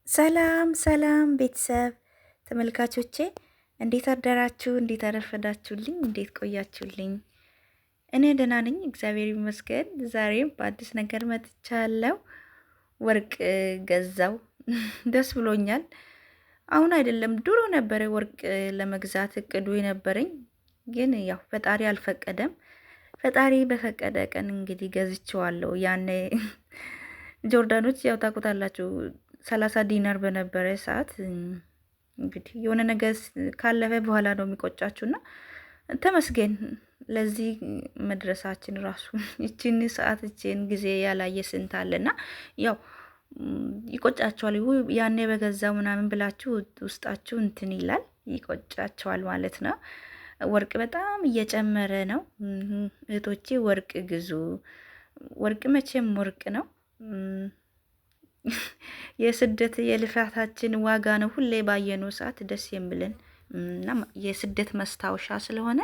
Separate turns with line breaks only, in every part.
ሰላም ሰላም ቤተሰብ ተመልካቾቼ እንዴት አደራችሁ? እንዴት አረፈዳችሁልኝ? እንዴት ቆያችሁልኝ? እኔ ደህና ነኝ፣ እግዚአብሔር ይመስገን። ዛሬም በአዲስ ነገር መጥቻለሁ። ወርቅ ገዛው። ደስ ብሎኛል። አሁን አይደለም ድሮ ነበረ ወርቅ ለመግዛት እቅዱ የነበረኝ፣ ግን ያው ፈጣሪ አልፈቀደም። ፈጣሪ በፈቀደ ቀን እንግዲህ ገዝቼዋለሁ። ያኔ ጆርዳኖች ያው ታውቁታላችሁ 30 ዲናር በነበረ ሰዓት እንግዲህ የሆነ ነገር ካለፈ በኋላ ነው የሚቆጫችሁና ተመስገን ለዚህ መድረሳችን ራሱ እቺን ሰዓት እቺን ጊዜ ያላየ ስንት አለና ያው ይቆጫቸዋል። ያኔ በገዛው ምናምን ብላችሁ ውስጣችሁ እንትን ይላል፣ ይቆጫቸዋል ማለት ነው። ወርቅ በጣም እየጨመረ ነው እህቶቼ፣ ወርቅ ግዙ። ወርቅ መቼም ወርቅ ነው። የስደት የልፋታችን ዋጋ ነው። ሁሌ ባየነው ሰዓት ደስ የሚልን እና የስደት መስታወሻ ስለሆነ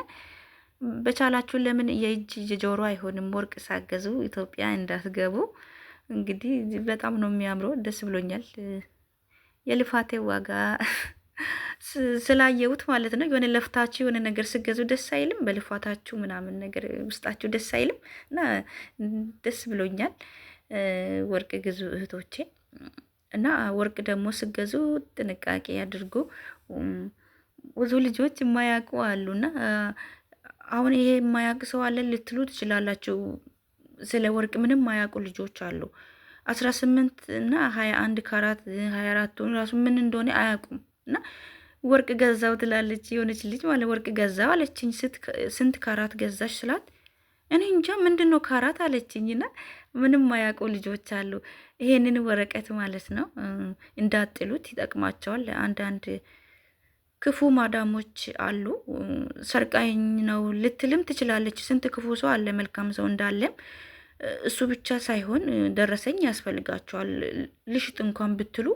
በቻላችሁ ለምን የእጅ ጆሮ አይሆንም ወርቅ ሳገዙ ኢትዮጵያ እንዳትገቡ። እንግዲህ በጣም ነው የሚያምረው፣ ደስ ብሎኛል። የልፋቴ ዋጋ ስላየሁት ማለት ነው። የሆነ ለፍታችሁ የሆነ ነገር ስገዙ ደስ አይልም? በልፋታችሁ ምናምን ነገር ውስጣችሁ ደስ አይልም? እና ደስ ብሎኛል። ወርቅ ግዙ እህቶቼ። እና ወርቅ ደግሞ ስገዙ ጥንቃቄ አድርጉ። ብዙ ልጆች የማያውቁ አሉና አሁን ይሄ የማያውቅ ሰው አለ ልትሉ ትችላላችሁ። ስለ ወርቅ ምንም የማያውቁ ልጆች አሉ። 18 እና 21 ካራት 24 ራሱ ምን እንደሆነ አያውቁም። እና ወርቅ ገዛው ትላለች የሆነች ልጅ ማለት ወርቅ ገዛው አለችኝ። ስንት ካራት ገዛሽ ስላት እኔ እንጃ ምንድነው ካራት አለችኝና ምንም ማያውቁ ልጆች አሉ። ይሄንን ወረቀት ማለት ነው እንዳጥሉት ይጠቅማቸዋል። አንዳንድ ክፉ ማዳሞች አሉ። ሰርቃኝ ነው ልትልም ትችላለች። ስንት ክፉ ሰው አለ፣ መልካም ሰው እንዳለም። እሱ ብቻ ሳይሆን ደረሰኝ ያስፈልጋቸዋል። ልሽጥ እንኳን ብትሉ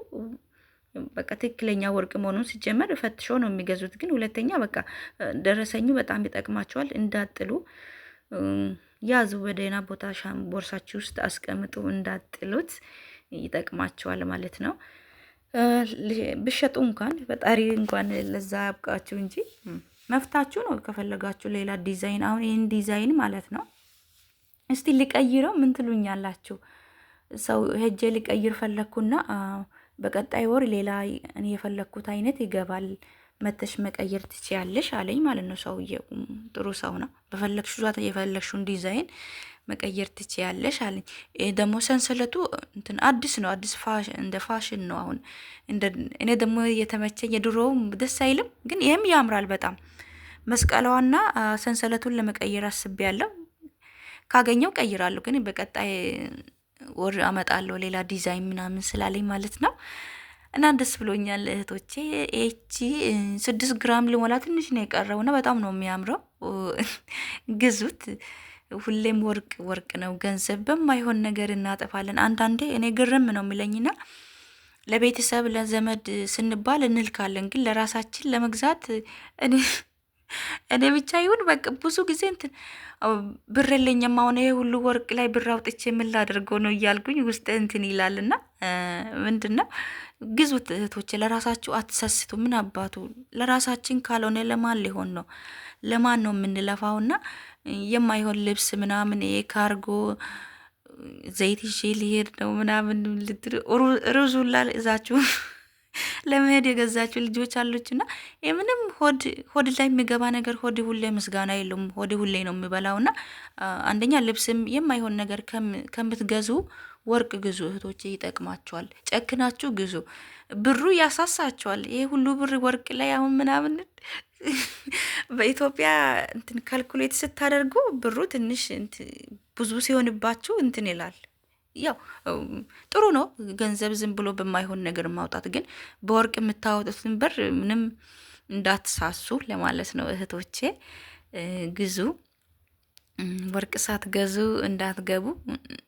በቃ ትክክለኛ ወርቅ መሆኑን ሲጀመር ፈትሾ ነው የሚገዙት። ግን ሁለተኛ በቃ ደረሰኙ በጣም ይጠቅማቸዋል። እንዳጥሉ ያዙ፣ በደህና ቦታ ቦርሳችሁ ውስጥ አስቀምጡ፣ እንዳጥሉት ይጠቅማቸዋል ማለት ነው። ብሸጡ እንኳን ፈጣሪ እንኳን ለዛ ያብቃችሁ እንጂ መፍታችሁ ነው። ከፈለጋችሁ ሌላ ዲዛይን፣ አሁን ይህን ዲዛይን ማለት ነው እስቲ ልቀይረው ምን ትሉኛላችሁ? ሰው ሄጄ ልቀይር ፈለግኩና በቀጣይ ወር ሌላ እኔ የፈለግኩት አይነት ይገባል፣ መተሽ መቀየር ትችያለሽ አለኝ ማለት ነው። ሰውዬው ጥሩ ሰው ነው። በፈለግሽው ዛት የፈለግሽውን ዲዛይን መቀየር ትችያለሽ አለኝ። ደግሞ ሰንሰለቱ እንትን አዲስ ነው፣ አዲስ ፋሽን እንደ ፋሽን ነው አሁን። እኔ ደግሞ የተመቸኝ የድሮው ደስ አይልም፣ ግን ይሄም ያምራል በጣም። መስቀሏና ሰንሰለቱን ለመቀየር አስቤያለሁ። ካገኘው ቀይራለሁ፣ ግን በቀጣይ ወር አመጣለሁ ሌላ ዲዛይን ምናምን ስላለኝ ማለት ነው። እና ደስ ብሎኛል እህቶቼ። ኤቺ 6 ግራም ሊሞላ ትንሽ ነው የቀረው እና በጣም ነው የሚያምረው። ግዙት። ሁሌም ወርቅ ወርቅ ነው። ገንዘብ በማይሆን ነገር እናጠፋለን። አንዳንዴ እኔ ግርም ነው የሚለኝና ለቤተሰብ ለዘመድ ስንባል እንልካለን፣ ግን ለራሳችን ለመግዛት እኔ ብቻ ይሁን በቃ ብዙ ጊዜ እንትን ብር የለኝም አሁን ይሄ ሁሉ ወርቅ ላይ ብር አውጥቼ ምን ላደርገው ነው እያልኩኝ ውስጥ እንትን ይላልና ምንድነው ግዙት እህቶቼ፣ ለራሳችሁ አትሰስቱ። ምን አባቱ ለራሳችን ካልሆነ ለማን ሊሆን ነው? ለማን ነው የምንለፋውና የማይሆን ልብስ ምናምን ይሄ ካርጎ ዘይት ይዤ ሊሄድ ነው ምናምን ሩዙላ እዛችሁ ለመሄድ የገዛችሁ ልጆች አሉችና የምንም ሆድ ላይ የሚገባ ነገር ሆድ ሁሌ ምስጋና የለውም። ሆድ ሁሌ ነው የሚበላውና አንደኛ ልብስም የማይሆን ነገር ከምትገዙ ወርቅ ግዙ እህቶቼ፣ ይጠቅማቸዋል። ጨክናችሁ ግዙ። ብሩ ያሳሳቸዋል። ይሄ ሁሉ ብር ወርቅ ላይ አሁን ምናምን በኢትዮጵያ እንትን ካልኩሌት ስታደርጉ ብሩ ትንሽ ብዙ ሲሆንባችሁ እንትን ይላል። ያው ጥሩ ነው ገንዘብ ዝም ብሎ በማይሆን ነገር ማውጣት፣ ግን በወርቅ የምታወጡትን ብር ምንም እንዳትሳሱ ለማለት ነው እህቶቼ። ግዙ። ወርቅ ሳትገዙ እንዳትገቡ።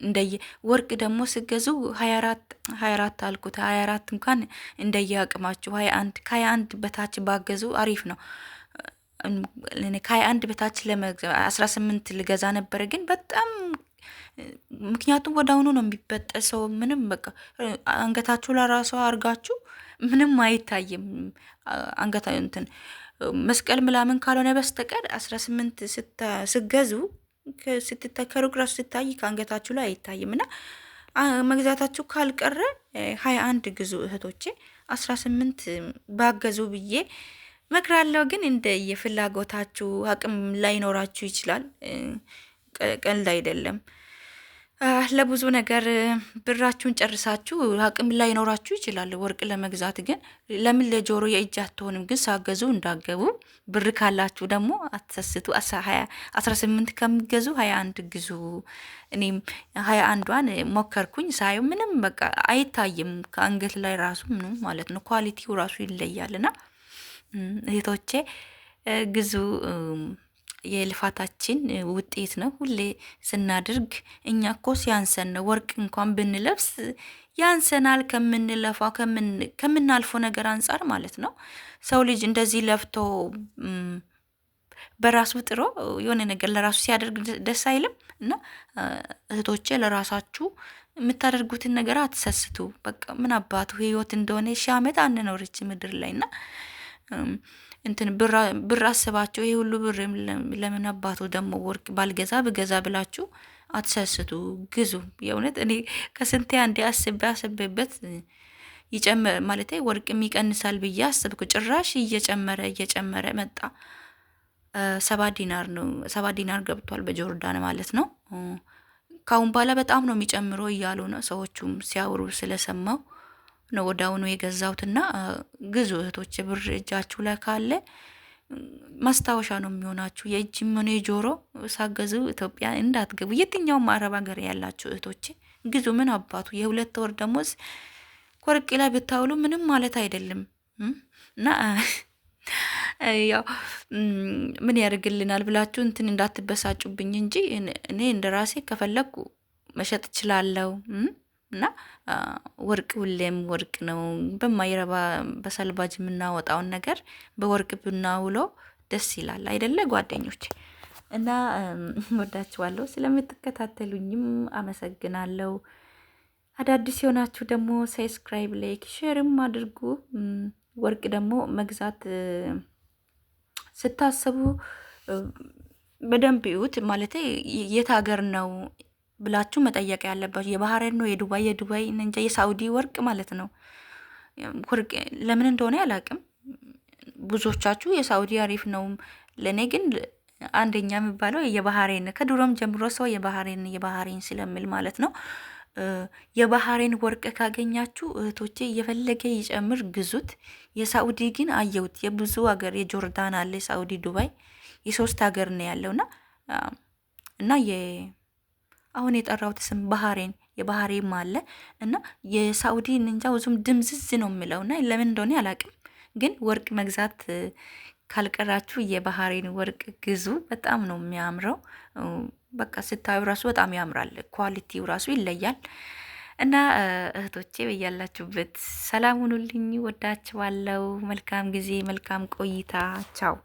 እንደየ ወርቅ ደግሞ ስገዙ 24 አልኩት 24 እንኳን እንደየ አቅማችሁ 21 ከ21 በታች ባገዙ አሪፍ ነው። ከ21 በታች ለመግዛት 18 ልገዛ ነበረ፣ ግን በጣም ምክንያቱም ወደ አሁኑ ነው የሚበጠሰው። ምንም በቃ አንገታችሁ ለራሷ አርጋችሁ ምንም አይታይም። አንገታ እንትን መስቀል ምናምን ካልሆነ በስተቀር 18 ስገዙ ከሩቅ ራሱ ስታይ ከአንገታችሁ ላይ አይታይም። እና መግዛታችሁ ካልቀረ 21 ግዙ እህቶቼ። 18 ባገዙ ብዬ መክራለሁ። ግን እንደ የፍላጎታችሁ አቅም ላይኖራችሁ ይችላል። ቀልድ አይደለም። ለብዙ ነገር ብራችሁን ጨርሳችሁ አቅም ላይኖራችሁ ይችላል ወርቅ ለመግዛት። ግን ለምን ለጆሮ የእጅ አትሆንም? ግን ሳገዙ እንዳገቡ። ብር ካላችሁ ደግሞ አትሰስቱ። 18 ከሚገዙ 21 ግዙ። እኔም 21ዷን ሞከርኩኝ። ሳየው ምንም በቃ አይታይም ከአንገት ላይ ራሱ ምንም ማለት ነው። ኳሊቲው ራሱ ይለያልና እህቶቼ ግዙ። የልፋታችን ውጤት ነው። ሁሌ ስናድርግ እኛ እኮ ሲያንሰን ነው። ወርቅ እንኳን ብንለብስ ያንሰናል ከምንለፋው ከምናልፈው ነገር አንጻር ማለት ነው። ሰው ልጅ እንደዚህ ለፍቶ በራሱ ጥሮ የሆነ ነገር ለራሱ ሲያደርግ ደስ አይልም? እና እህቶቼ ለራሳችሁ የምታደርጉትን ነገር አትሰስቱ። በቃ ምን አባቱ ህይወት እንደሆነ 1000 ዓመት አንኖርች ምድር ላይ እና እንትን ብር አስባችሁ ይሄ ሁሉ ብር ለምን አባቱ ደግሞ ወርቅ ባልገዛ ብገዛ ብላችሁ አትሰስቱ፣ ግዙ። የእውነት እኔ ከስንቴ አንዴ አስቤበት ይጨምር ማለት ወርቅም ይቀንሳል ብዬ አስብኩ። ጭራሽ እየጨመረ መጣ። 7 ዲናር ነው፣ 7 ዲናር ገብቷል በጆርዳን ማለት ነው። ካሁን በኋላ በጣም ነው የሚጨምረው እያሉ ነው ሰዎቹም ሲያወሩ ስለሰማው ነው ወዳውኑ የገዛውትና ግዙ እህቶች። ብር እጃችሁ ላይ ካለ ማስታወሻ ነው የሚሆናችሁ። የእጅም ሆነ የጆሮ ሳገዙ ኢትዮጵያ እንዳትገቡ። የትኛውም አረብ ሀገር ያላችሁ እህቶቼ ግዙ። ምን አባቱ የ2 ወር ደሞዝ ወርቅ ላይ ብታውሉ ምንም ማለት አይደለም። እና ያው ምን ያደርግልናል ብላችሁ እንትን እንዳትበሳጩብኝ እንጂ እኔ እንደራሴ ከፈለኩ መሸጥ እችላለሁ። እና ወርቅ ሁሌም ወርቅ ነው። በማይረባ በሰልባጅ የምናወጣውን ነገር በወርቅ ብናውሎ ደስ ይላል አይደለ ጓደኞች? እና ወዳችኋለሁ። ስለምትከታተሉኝም አመሰግናለሁ። አዳዲስ የሆናችሁ ደግሞ ሰብስክራይብ፣ ላይክ፣ ሼርም አድርጉ። ወርቅ ደግሞ መግዛት ስታስቡ በደንብ ይዩት። ማለት የት ሀገር ነው ብላችሁ መጠየቅ ያለባችሁ። የባህሬን ነው፣ የዱባይ እንጃ፣ የሳውዲ ወርቅ ማለት ነው። ወርቅ ለምን እንደሆነ አላውቅም። ብዙዎቻችሁ የሳውዲ አሪፍ ነው፣ ለእኔ ግን አንደኛ የሚባለው የባህሬን። ከድሮም ጀምሮ ሰው የባህሬን ስለሚል ማለት ነው። የባህሬን ወርቅ ካገኛችሁ እህቶቼ እየፈለገ ይጨምር ግዙት። የሳውዲ ግን አየሁት የብዙ ሀገር የጆርዳን አለ፣ ሳውዲ፣ ዱባይ የ3 ሀገር ነው ያለውና እና አሁን የጠራሁት ስም የባህሬን አለ እና የሳውዲ እንጃ ብዙም ድምዝዝ ነው የሚለውና ለምን እንደሆነ አላውቅም። ግን ወርቅ መግዛት ካልቀራችሁ የባህሬን ወርቅ ግዙ። በጣም ነው የሚያምረው። በቃ ስታዩ ራሱ በጣም ያምራል። ኳሊቲው ራሱ ይለያል። እና እህቶቼ በያላችሁበት ሰላም ሁኑልኝ። ወዳችኋለሁ። መልካም ጊዜ፣ መልካም ቆይታ። ቻው